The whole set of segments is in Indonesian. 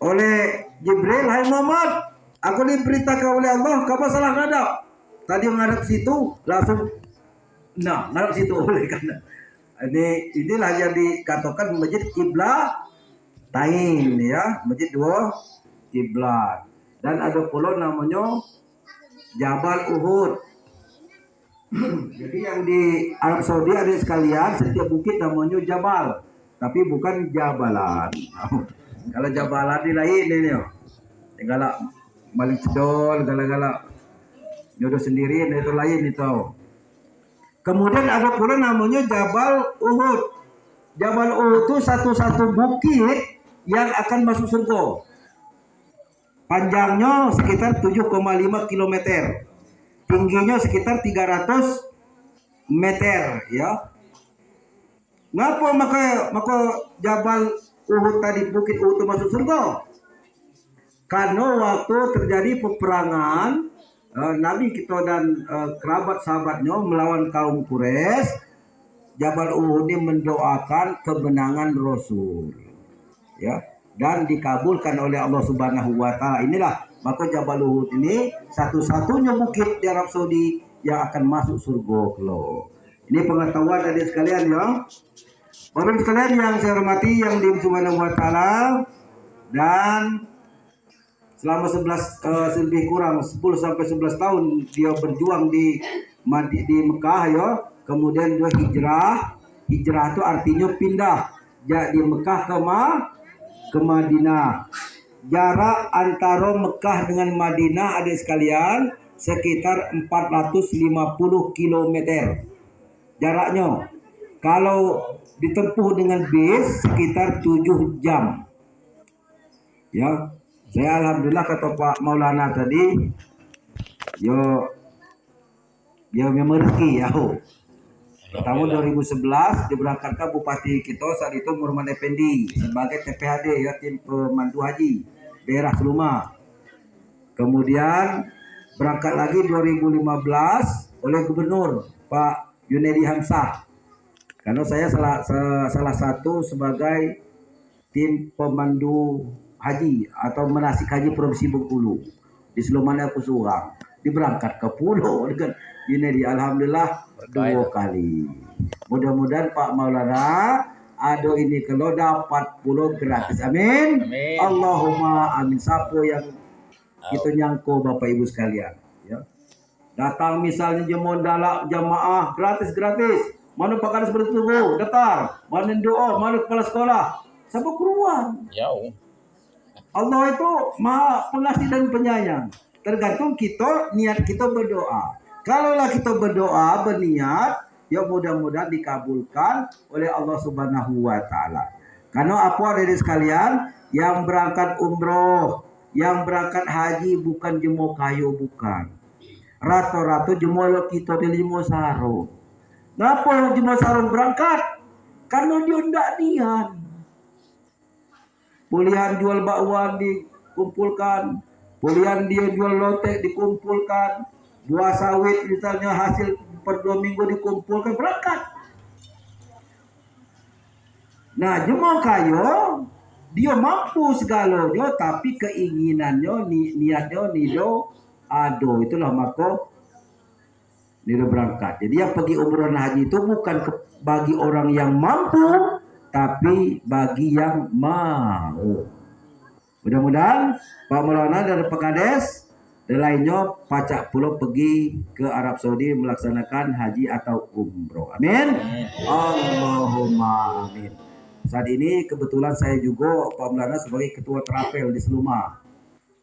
oleh Jibril, hai Muhammad, aku diperintahkan oleh Allah, kamu salah ngadap. Tadi menghadap situ, langsung ngadap situ oleh karena inilah yang dikatakan masjid kiblat tain ya, masjid dua kiblat. Dan ada pulau namanya Jabal Uhud. Jadi yang di Arab Saudi ada sekalian, setiap bukit namanya Jabal, tapi bukan Jabalan. Kalau Jabalan di lain ini yo. Galak balik cedol, galak-galak jodoh sendiri, itu lain itu. Kemudian ada pula namanya Jabal Uhud. Jabal Uhud itu satu-satu bukit yang akan masuk surga. Panjangnya sekitar 7,5 km. Tingginya sekitar 300 meter ya. Ngapa maka Jabal Uhud tadi, bukit Uhud itu masuk surga? Karena waktu terjadi peperangan Nabi kita dan kerabat sahabatnya melawan kaum Quraisy, Jabal Uhud ini mendoakan kemenangan Rasul ya, dan dikabulkan oleh Allah Subhanahu wa taala. Inilah maka Jabal Uhud ini satu-satunya bukit di Arab Saudi yang akan masuk surga kelak. Ini pengetahuan dari sekalian ya. Bapak sekalian yang saya hormati, yang di Subhanahu wa taala, dan selama 11 lebih kurang 10 sampai 11 tahun dia berjuang di Mekah ya. Kemudian dia hijrah. Hijrah itu artinya pindah dari Mekah ke Madinah. Jarak antara Mekah dengan Madinah ada sekalian sekitar 450 km jaraknya. Kalau ditempuh dengan bis sekitar 7 jam ya. Saya alhamdulillah kata Pak Maulana tadi, yo memang rezeki ya. Tahun 2011 diberangkatkan Bupati kita saat itu Murman Effendi sebagai TPHD ya, tim pemandu haji daerah Seluma. Kemudian berangkat lagi 2015 oleh Gubernur Pak Yunedi Hamzah. Karena saya salah satu sebagai tim pemandu haji atau menasik haji Provinsi Bengkulu. Di Selumanya aku seorang diberangkat ke pulau dengan ini alhamdulillah 2 kali. Mudah-mudahan Pak Maulana ada ini kalau dapat pulau gratis. Amin. Amin. Allahumma amin. Siapa yang itu nyangko Bapak Ibu sekalian ya. Datang misalnya jamaah gratis. Mana pakar seperti itu daftar, mana doa, mana kepala sekolah, siapa keruan. Jauh. Allah itu maha pengasih dan penyayang. Tergantung kita, niat kita berdoa. Kalaulah kita berdoa berniat, ya mudah-mudahan dikabulkan oleh Allah Subhanahu wa taala. Karena apa dari sekalian, yang berangkat umroh, yang berangkat haji bukan jemo kayu, bukan. Rata-rata jemo kita di limo sarung. Ngapa jemo sarung berangkat? Karena dia ndak niat. Pulihan jual bakwan dikumpulkan, pulihan dia jual lotek dikumpulkan, buah sawit misalnya hasil per 2 minggu dikumpulkan, berangkat. Nah jemaah kayo dia mampu segalanya, tapi keinginannya niatnya nido ado, itulah maka nido berangkat. Jadi yang pergi umroh dan haji itu bukan bagi orang yang mampu, tapi bagi yang mau. Mudah-mudahan Pak Maulana dan Pak Kades dan lainnya pacak pulau pergi ke Arab Saudi melaksanakan haji atau umroh. Amin. Allahumma amin. Saat ini kebetulan saya juga Pak Maulana sebagai ketua Trapel di Seluma.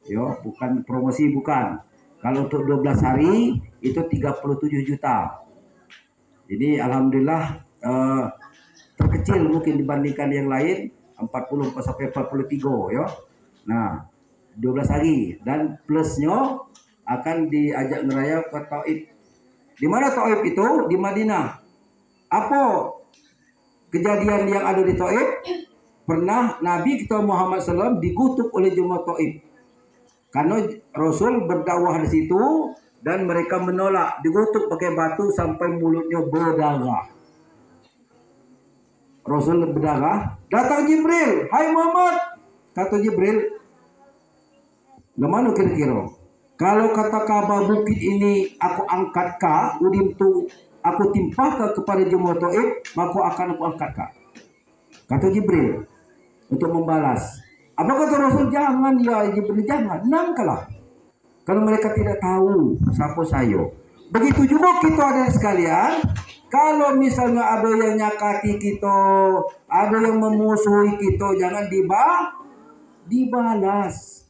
Yo, bukan promosi, bukan. Kalau untuk 12 hari itu 37 juta. Jadi alhamdulillah terkecil mungkin dibandingkan yang lain, 40 sampai 43 ya. Nah, 12 hari dan plusnya akan diajak ngeraya ke Taif. Di mana Taif itu? Di Madinah. Apa kejadian yang ada di Taif? Pernah Nabi kita Muhammad SAW dikutuk oleh jemaah Taif. Karena Rasul berdakwah di situ dan mereka menolak, dikutuk pakai batu sampai mulutnya berdarah. Rasul berdarah, datang Jibril, hai Muhammad, kata Jibril, Lemano kira-kira. Kalau kata kaba bukit ini aku angkat ka, udim tu aku timpah ka kepada jemaah Taif, maka akan aku angkat ka. Kata Jibril untuk membalas. Apa kata Rasul? Jangan ya Jibril, jangan. Nangkalah. Kalau mereka tidak tahu siapa saya. Begitu juga kita ada sekalian. Kalau misalnya ada yang nyakati kita, ada yang memusuhi kita, jangan dibalas.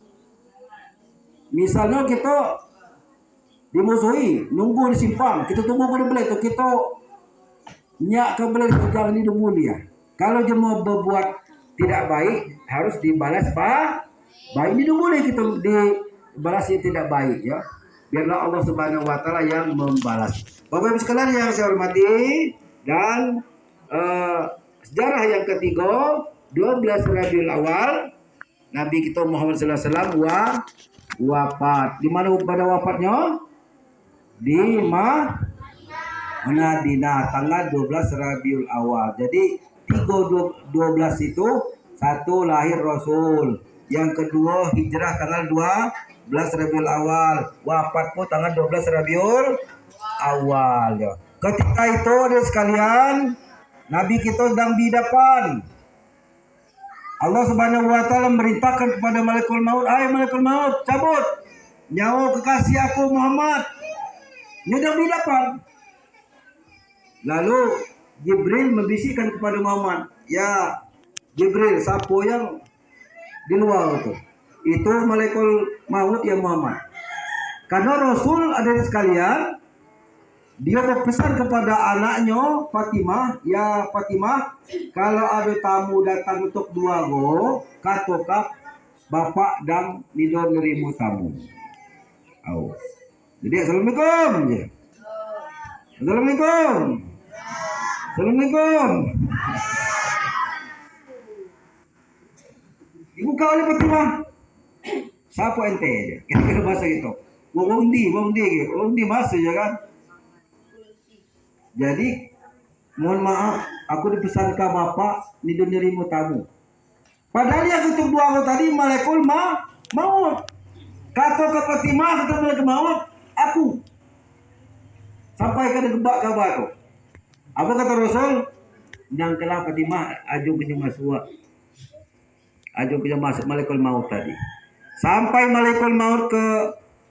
Misalnya kita dimusuhi, nunggu di simpang, kita tunggu ke belah itu, kita nyak ke belah itu, jangan didumuli ya. Kalau jemaah berbuat tidak baik, harus dibalas baik, didumuli kita dibalas yang tidak baik ya. Biarlah Allah Subhanahu wa taala yang membalas. Bapak Ibu sekalian yang saya hormati, dan sejarah yang ketiga, 12 Rabiul Awal, Nabi kita Muhammad sallallahu alaihi wasallam wafat. Di mana pada wafatnya? Di Madinah, tanggal 12 Rabiul Awal. Jadi 12 itu, satu lahir Rasul, yang kedua hijrah tanggal 12 Rabiul Awal, wafat pun tanggal 12 Rabiul Awal ya. Ketika itu ada sekalian, Nabi kita sedang di depan. Allah Subhanahu wa taala merintahkan kepada malaikat maut, "Hai malaikat maut, cabut nyawa kekasih aku Muhammad." Dia sedang di depan. Lalu Jibril membisikkan kepada Muhammad, "Ya Jibril, siapa yang di luar itu?" Itu malaikat maut ya Muhammad. Karena Rasul ada di sekalian, dia berpesan kepada anaknya Fatimah, "Ya Fatimah, kalau ada tamu datang untuk dua go, katakan bapak dan nidor nerimu tamu." Oh. Jadi assalamualaikum je. Assalamualaikum. Assalamualaikum. Dibuka oleh Fatimah. Siapa ente aja? Kira-kira bahasa gitu. Undi masuk ya kan? Jadi mohon maaf, aku dipesan ke bapak nidor nerimu tamu. Padahal yang untuk dua orang tadi malaikat maut. Kata ke Fatimah, kata malaikat maut, aku sampai ke gebak kabar tu. Apa kata Rasul? Nangkelah Fatimah, aju punya masuk. Aju punya masuk malaikat maut tadi. Sampai malaikat maut ke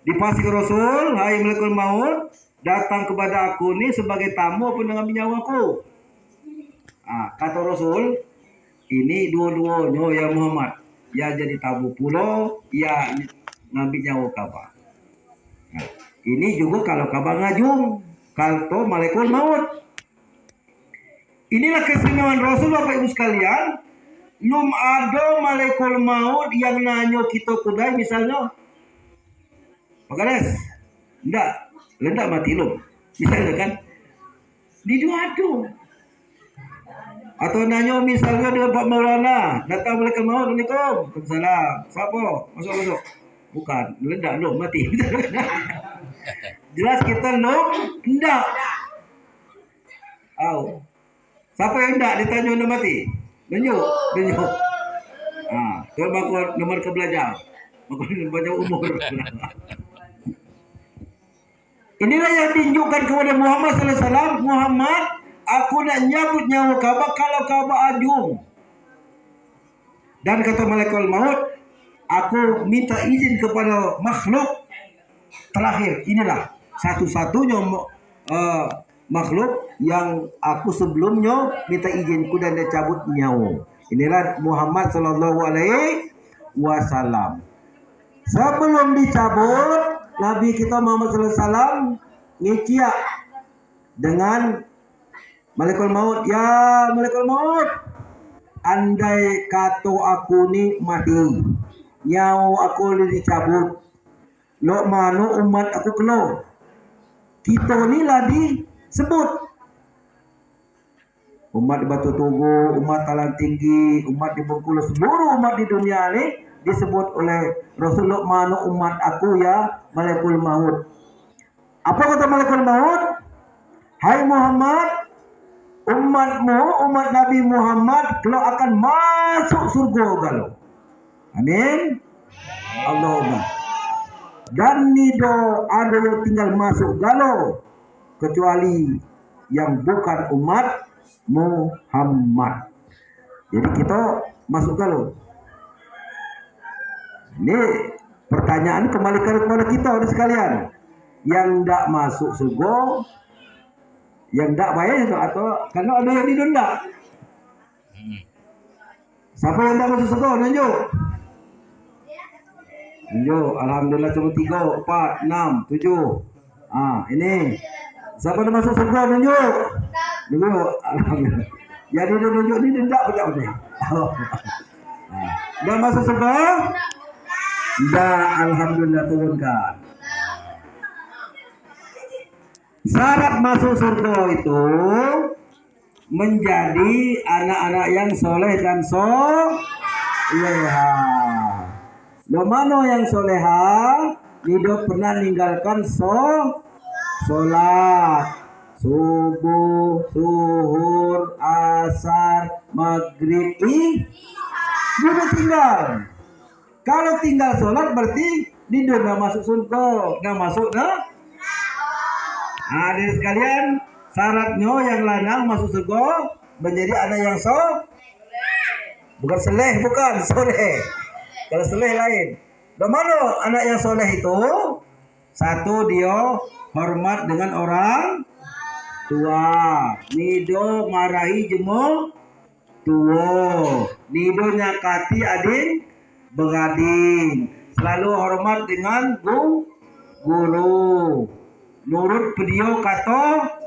dipasih ke Rasul, "Hai malaikat maut, datang kepada aku ni sebagai tamu pun dengan nyawaku." Kata Rasul, "Ini dua-duanya ya Muhammad, ya jadi tamu pulau, ya ngambil nyawa kabar." Ini juga kalau kabar ngajung, kalau malaikat maut. Inilah keistimewaan Rasul, Bapak Ibu sekalian. Belum ada malaikat maut yang nanya kita kudai misalnya, "Pak Kades, Lendak mati lo." Misalnya kan. Diadu. Atau nanya misalnya dengan Pak Maulana, datang malaikat maut, "Assalamualaikum." "Waalaikumsalam." "Siapa? Masuk." "Bukan, lendak lo mati." Jelas kita lo enggak. Siapa yang enggak ditanya udah mati? Tunjuk. Coba nomor ke belajar. Baca umur. Inilah yang ditunjukkan kepada Muhammad sallallahu alaihi wasallam, "Muhammad, aku nak nyabut nyawa Ka'bah kalau Ka'bah ajung." Dan kata malaikat maut, "Aku minta izin kepada makhluk terakhir. Inilah satu-satunya makhluk yang aku sebelumnya minta izinku dan dia cabut nyawa." Inilah Muhammad sallallahu alaihi wasallam. Sebelum dicabut, Nabi kita Muhammad sallallahu alaihi wasallam ngiciak dengan malaikat maut, "Ya malaikat maut, andai kata aku ni mati, nyawa aku dicabut, lo mana umat aku kena? Kita ni lah disebut umat di Batu Tugu, umat Talang Tinggi, umat di Bengkulu, seluruh umat di dunia ni disebut oleh Rasulullah, mana umat aku ya malaikat maut." Apa kata malaikat maut? "Hai Muhammad, umatmu, umat Nabi Muhammad kalau akan masuk surga kalau." Amin. Allahumma. dan nido ada tinggal masuk galau kecuali yang bukan umat Muhammad. Jadi kita masuk galau. Ini pertanyaan kembali kepada kita sekalian. Yang tidak masuk surga, yang tidak bayar itu, atau karena ada yang didenda. Siapa yang tidak masuk surga? Nunjuk. Nunjuk. Alhamdulillah cuma 3, 4, 6, 7. Ini. Siapa yang masuk surga? Nunjuk. Nunjuk. Alhamdulillah. Jadi nunjuk ini denda punya. Dah masuk surga? Dah, alhamdulillah turunkan. Syarat masuk surga itu menjadi anak-anak yang soleh dan soleha. Lo mana yang soleha? Hidup pernah meninggalkan sholat subuh, zuhur, asar, maghrib, sudah tinggal. Kalau tinggal sholat berarti dia nggak masuk surga, nggak masuk Hadirin sekalian, syaratnya yang lanang masuk surga menjadi anak yang bukan seleh, bukan soleh. Kalau soleh lain. Bagaimana anak yang soleh itu? Satu, dia hormat dengan orang tua. Nido marahi jemo tua. Nido nyakati adin begading. Selalu hormat dengan guru. Nurut video kata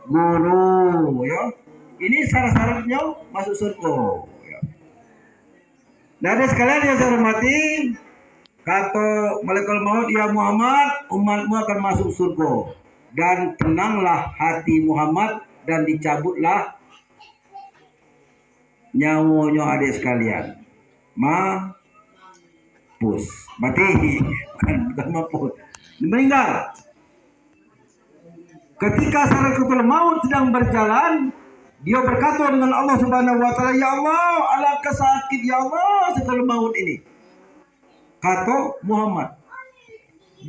guru, ya. Ini syarat-syaratnya masuk surga. Ya. Nah, sekalian yang saya hormati, kata malaikat maut, ya Muhammad, umatmu akan masuk surga. Dan tenanglah hati Muhammad dan dicabutlah nyawanya adik sekalian. Mampus, mati, bukan mampus, meninggal. Ketika sakaratul maut sedang berjalan, dia berkata dengan Allah Subhanahu wa taala, "Ya Allah, alangkah sakit ya Allah sakaratul maut ini." Kata Muhammad,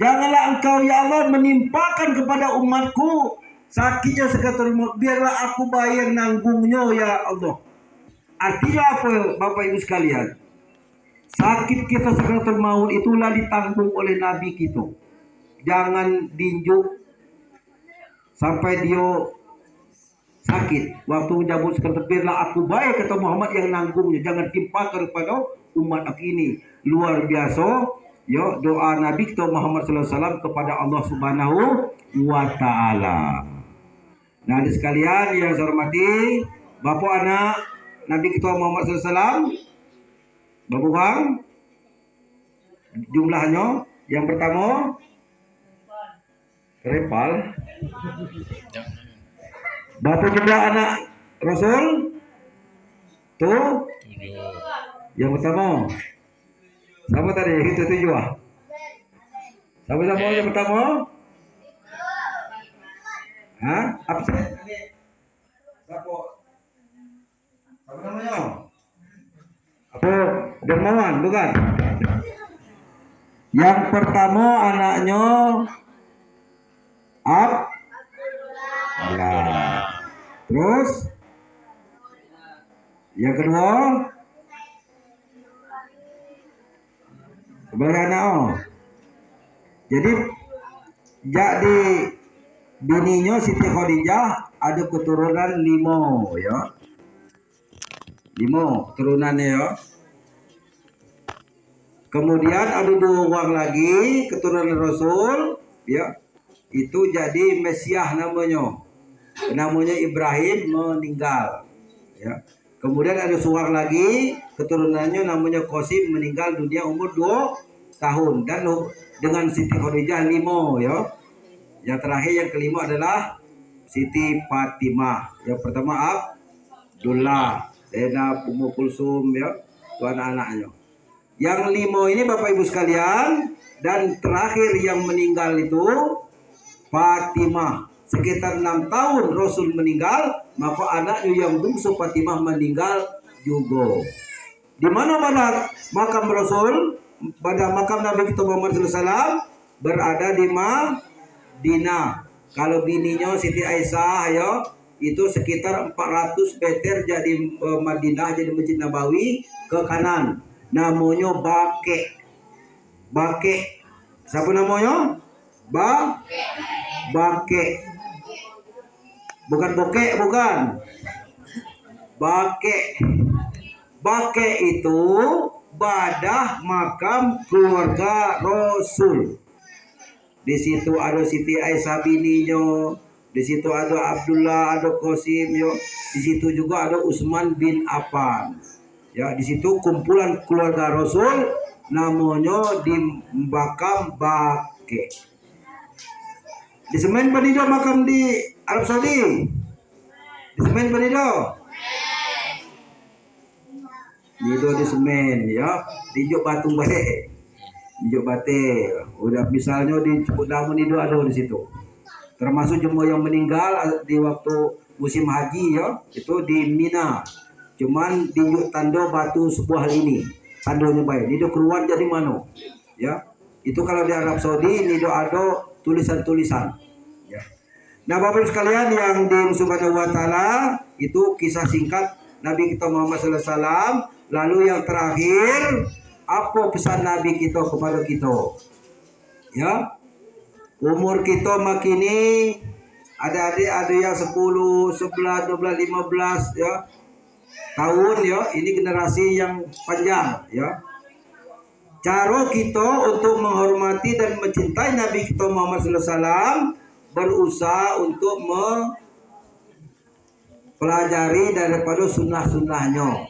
"Janganlah engkau ya Allah menimpakan kepada umatku sakitnya sakaratul maut, biarlah aku bayar nanggungnya ya Allah." Artinya apa Bapak Ibu sekalian? Sakit kita sakaratul maut itulah ditanggung oleh Nabi kita. Jangan dinjuk sampai dia sakit. Waktu menjabut sekalian, biarlah aku bayar, kata Muhammad, yang nanggungnya. Jangan timpakan kepada umat aku ini. Luar biasa ya doa Nabi kita Muhammad SAW kepada Allah Subhanahu wa taala. Nah, adik sekalian yang saya hormati, Bapak anak Nabi kita Muhammad SAW, Bapak Bang, jumlahnya yang pertama Repal. Bapak jumlah anak Rasul tuh 7. Yang pertama sama tadi itu 7. Sama-sama yang pertama. Absen. Siapa? Apa namanya? Apa? Dermawan, bukan? Yang pertama anaknya Abdullah. Terus yang kedua sebagai anak. Jadi bininya Siti Khadijah ada keturunan 5 ya. 5 keturunannya ya. Kemudian ada 2 orang lagi keturunan Rasul ya. Itu jadi Mesiah namanya Ibrahim meninggal ya. Kemudian ada seorang lagi keturunannya namanya Qasim meninggal dunia umur 2 tahun, dan dengan Siti Khadijah 5 ya. Yang terakhir yang kelima adalah Siti Fatimah. Yang pertama Abdullah, Zainab, Ummu Kulsum ya, itu anak-anaknya. Yang 5 ini Bapak Ibu sekalian, dan terakhir yang meninggal itu Fatimah. Sekitar 6 tahun Rasul meninggal, maka anaknya yang bungsu Fatimah meninggal juga. Di mana pada makam Rasul, pada makam Nabi kita Muhammad SAW, berada di Madinah. Kalau bininya Siti Aisyah ya itu sekitar 400 meter jadi Madinah, jadi Masjid Nabawi ke kanan. Namanya Baqi. Baqi. Siapa namanya? Baqi. Bukan bokek, bukan. Baqi. Baqi itu badah makam keluarga Rasul. Di situ ada Siti Aisyah bininya, di situ ada Abdullah, ada Qasim, yo. Di situ juga ada Utsman bin Affan. Ya, di situ kumpulan keluarga Rasul namanya di makam Baqi. Di Semen Panido makam di Arab Saudi. Di Semen Panido. Nido di Semen ya, di Jok Batu Bae. Jok Bate, udah misalnya di Cipudamun itu ada di situ. Termasuk jemaah yang meninggal di waktu musim haji ya, itu di Mina. Cuman di tanda batu sebuah ini, tandonya baik. Nido keluar jadi mana? Ya, itu kalau di Arab Saudi nido ada tulisan-tulisan. Ya. Nah, Bapak Ibu sekalian yang di Subhanahu wa taala itu kisah singkat Nabi kita Muhammad sallallahu alaihi wasallam. Lalu yang terakhir, apa pesan Nabi kita kepada kita? Ya, umur kita makini adik-adik ada yang 10, 11, 12, 15 ya tahun ya. Ini generasi yang panjang ya. Cara kita untuk menghormati dan mencintai Nabi kita Muhammad sallallahu alaihi wasallam berusaha untuk mempelajari daripada sunnah-sunnahnya.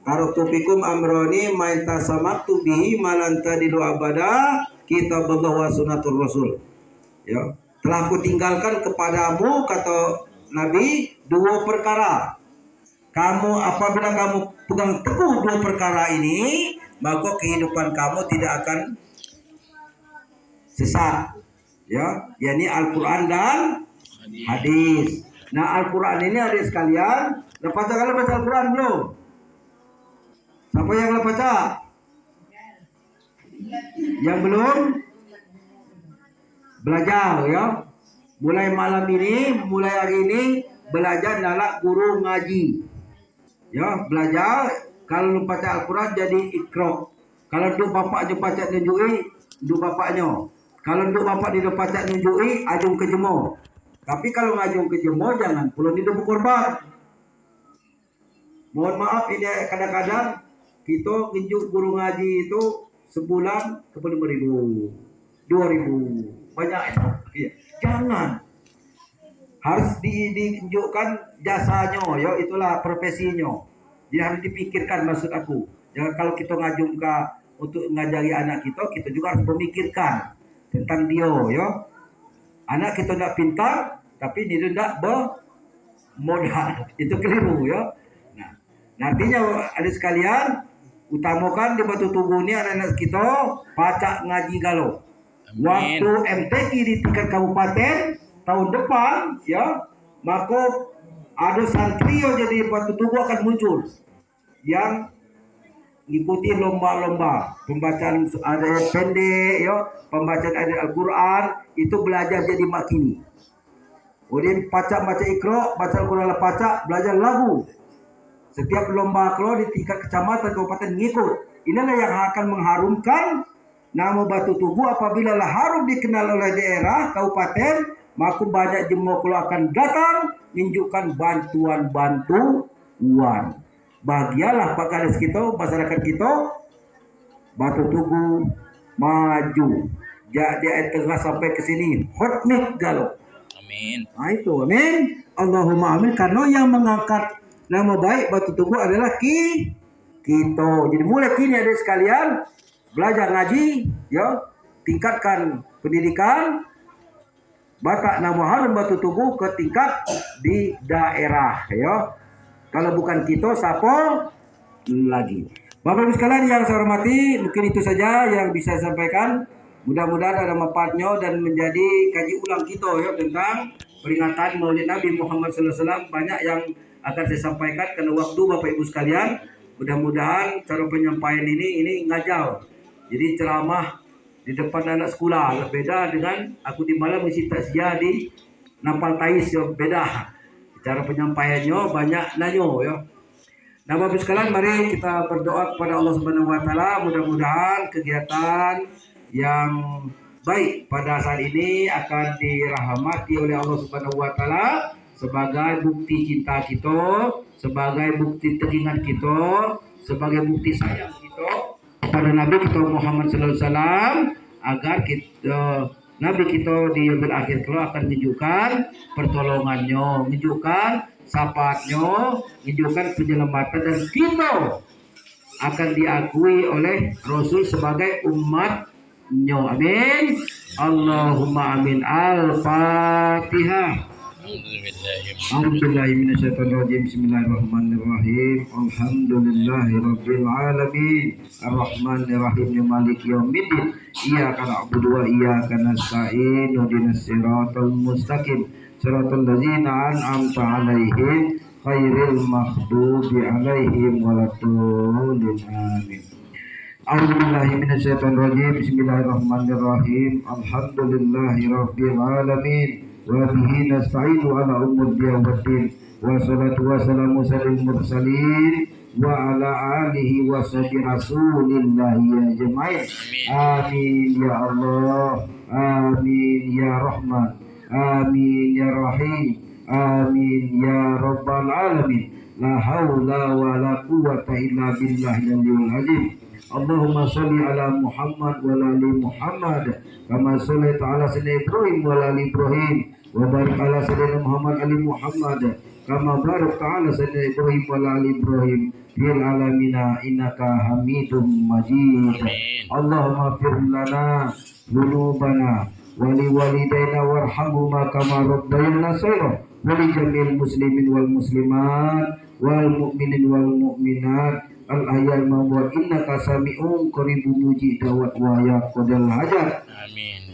Taraktufikum amroni main tasamaktu bihi malanta dilu abada kitabullah wa sunnatur rasul. Ya, telah kutinggalkan kepadamu kata Nabi dua perkara. Apabila kamu pegang teguh dua perkara ini, maka kehidupan kamu tidak akan sesat. Ya, yakni Al-Qur'an dan hadis. Nah, Al-Qur'an ini adik sekalian, lepas kalian baca Al-Qur'an belum? Siapa yang belum baca? Yang belum? Belajar ya. Mulai malam ini, mulai hari ini belajar nalak guru ngaji. Ya, belajar kalau belum baca Al-Qur'an jadi ikra. Kalau duk bapak je baca nunjui, duk bapaknya. Kalau duk bapak dia baca nunjui, ajung ke jemo. Tapi kalau ngajung ke jemo jangan pulang hidup berkorban. Mohon maaf ini kadang-kadang kita ngejuk guru ngaji itu sebulan ke 5.000, 2.000, banyak itu. Ya. Jangan. Harus ditunjukkan jasanya, ya itulah profesinya. Jadi harus dipikirkan maksud aku. Jangan kalau kita ngajung ke untuk ngajari anak kita juga harus memikirkan tentang dia, ya. Anak kita tidak pintar, tapi dia tidak bermodal. Itu keliru, ya. Nah, nantinya ada sekalian, utamakan di Batu Tugu ini anak-anak kita baca ngaji galau. Waktu MTQ di tingkat kabupaten tahun depan ya, maka ada santri yang jadi Batu Tugu akan muncul yang ikuti lomba-lomba pembacaan ayat pendek ya, pembacaan ayat Al-Qur'an, itu belajar jadi makini. Kemudian baca Iqra, baca Al-Qur'an, baca belajar lagu. Setiap lomba kalau di tingkat kecamatan kabupaten ngikut. Inilah yang akan mengharumkan nama Batu Tugu. Apabila lah harum dikenal oleh daerah kabupaten, maka banyak jemaah kalau akan datang menunjukkan bantuan. Bahagialah Pak Kades kita, masyarakat kita, Batu Tugu maju. Jadi tengah sampai ke sini hotmik galau. Amin. Nah itu amin. Allahumma amin. Karena yang mengangkat nama baik Batu Tugu adalah kita. Jadi mulai kini ada sekalian belajar ngaji, ya, tingkatkan pendidikan, batak nama harum Batu Tugu ke tingkat di daerah, ya. Kalau bukan kita, siapa lagi? Bapak Ibu sekalian yang saya hormati, mungkin itu saja yang bisa saya sampaikan. Mudah-mudahan ada manfaatnya dan menjadi kaji ulang kita ya tentang peringatan Maulid Nabi Muhammad SAW. Banyak yang akan saya sampaikan karena waktu Bapak Ibu sekalian. Mudah-mudahan cara penyampaian ini ngajal. Jadi ceramah di depan anak sekolah. Beda dengan aku di malam mesti takziah di Napal Tais, ya beda. Cara penyampaiannya banyak nanyo ya. Nah, Bapak sekalian, mari kita berdoa kepada Allah Subhanahu wa taala, mudah-mudahan kegiatan yang baik pada saat ini akan dirahmati oleh Allah Subhanahu wa taala sebagai bukti cinta kita, sebagai bukti teringat kita, sebagai bukti sayang kita kepada Nabi kita Muhammad sallallahu alaihi wasallam, agar kita Nabi kita di yaumil akhir kelak akan menunjukkan pertolongannya, menunjukkan syafaatnya, menunjukkan penyelamatan, dan kita akan diakui oleh Rasul sebagai umatnya. Amin. Allahumma amin. Al-Fatihah. A'udzubillahiminasyaitonirrajim. Bismillahirrahmanirrahim. Alhamdulillahirabbil alamin. Arrahmanirrahim. Maliki yaumiddin. Iyyaka na'budu wa iyyaka nasta'in. Ihdinas siratal mustaqim. Siratal ladzina an'amta 'alaihim ghairil maghdubi 'alaihim waladdallin. Amin. A'udzubillahiminasyaitonirrajim. Bismillahirrahmanirrahim. Alhamdulillahirabbil alamin. Wa bihi nasta'inu ala umur waddin. Wassalatu wassalamu alal mursalin wa ala alihi wa sahbihi rasulillah ya jemaah. Amin ya Allah. Amin ya Rahman. Amin ya Rahim. Amin ya Rabbal alamin. La haula wa la quwwata illa billahil azim. Allahumma sholli ala Muhammad wa ala ali Muhammad kama shallaita ala sayyidina Ibrahim wa ala ali Ibrahim wa barik ala sayyidina Muhammad ali Muhammad kama barakta ala sayyidina Ibrahim wa ala ali Ibrahim fil alamina innaka Hamidum Majid. Allahumma fir lana dhunubana wa li walidayna warhamhuma kama rabbayana shaghira wa li jamil muslimin wal muslimat wal mu'minin wal mu'minat al-ahyal mawad innaka sami'un qaribun mujib da'wat wa yaqdal hajat. Amin.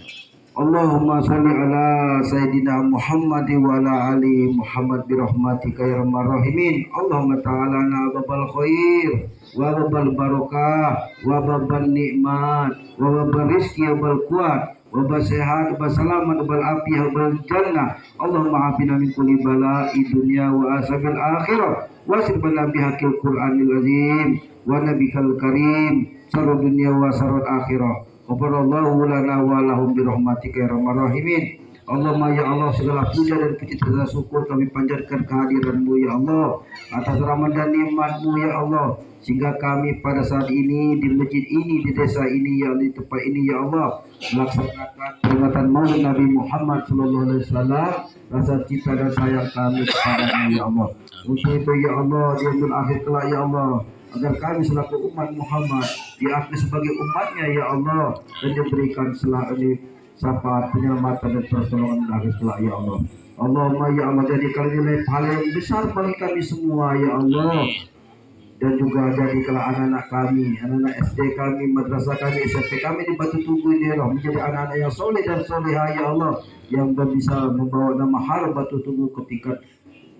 Allahumma sholli ala sayyidina Muhammad wa ala ali Muhammad bi rahmatika ya arhamar rahimin. Allahumma ta'ala na babal khair wa babal barakah wa babal nikmat wa babal rizki wa babal kuat wa babal sehat wa selamat wa babal afiyah wa babal jannah. Allahumma afina min kulli bala'i dunya wa asabil akhirah wasir bala bihaqil Qur'anil azim wa nabikal karim sarud dunya wa sarud akhirah. Wabarallahu lana wa lahum birahmatika ya arhamar rahimin. Allahumma ya Allah, segala puja dan puji dan syukur kami panjatkan kehadiran-Mu ya Allah, atas rahmat dan nikmat-Mu ya Allah, sehingga kami pada saat ini di masjid ini, di desa ini ya Allah, di tempat ini ya Allah, melaksanakan peringatan Maulid Nabi Muhammad sallallahu alaihi wasallam. Rasa cinta dan sayang kami kepada-Mu ya Allah. Untuk itu ya Allah, di yaumil akhir kelak ya Allah, agar kami selaku umat Muhammad diakui sebagai umatnya ya Allah, dan diberikan selalu syafaat penyelamatan dan pertolongan akhir kelak ya Allah. Allahumma ya Allah, jadikan nilai pahala yang besar bagi kami semua ya Allah, dan juga jadikanlah anak-anak kami, anak-anak SD kami, madrasah kami, SMP kami di Batu Tugu ini ya Allah, menjadi anak-anak yang soleh dan solehah ya Allah, yang bisa membawa nama harum Batu Tugu ke tingkat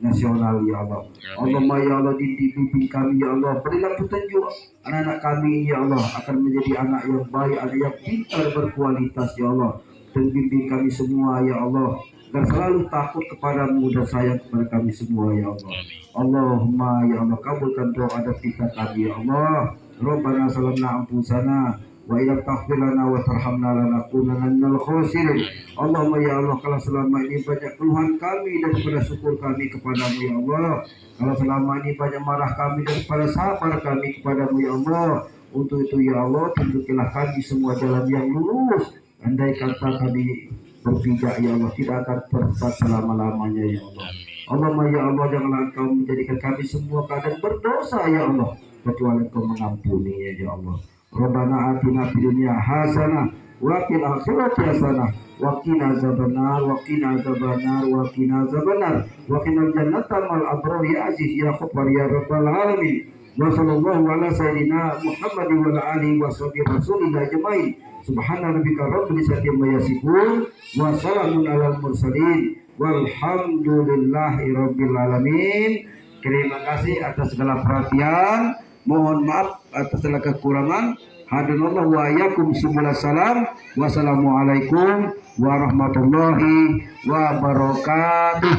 nasional ya Allah. Allahumma ya Allah, dibimbing kami ya Allah, berilah petunjuk anak-anak kami ya Allah akan menjadi anak yang baik, anak yang pintar berkualitas ya Allah, dan bimbing kami semua ya Allah, dan selalu takut kepadamu dan sayang kepada kami semua ya Allah. Allahumma ya Allah, kabulkan doa dan kita kami ya Allah. Rabbana salamna anfusana wa illam taghfir lana wa tarhamna lanakunanna minal khasirin. Allahumma ya Allah, kalau selama ini banyak keluhan kami daripada syukur kami kepadamu ya Allah, kalau selama ini banyak marah kami daripada sabar kami kepadamu ya Allah, untuk itu ya Allah, tunjukilah kami semua jalan yang lurus. Andai kata kami berpijak ya Allah, tidak akan tersesat selama-lamanya ya Allah. Allahumma ya Allah, janganlah Engkau menjadikan kami semua kadang berdosa ya Allah, kecuali Engkau mengampuni ya Allah. Rabbana atina fid dunya hasanah wa fil akhirati hasanah wa qina azabannar wa qina azabannar wa qina azabannar wa qina jannata mal abrar ya aziz ya ghaffar ya rabbal alamin. Wa sallallahu ala sayyidina Muhammad wa ala alihi wa sahbihi rasulillah ajmain. Subhana rabbika rabbil izzati amma yasifun wa salamun alal mursalin walhamdulillahi rabbil alamin. Terima kasih atas segala perhatian. Mohon maaf atas segala kekurangan. Hadanallahu wa iyyakum subul salam. Wassalamualaikum warahmatullahi wabarakatuh.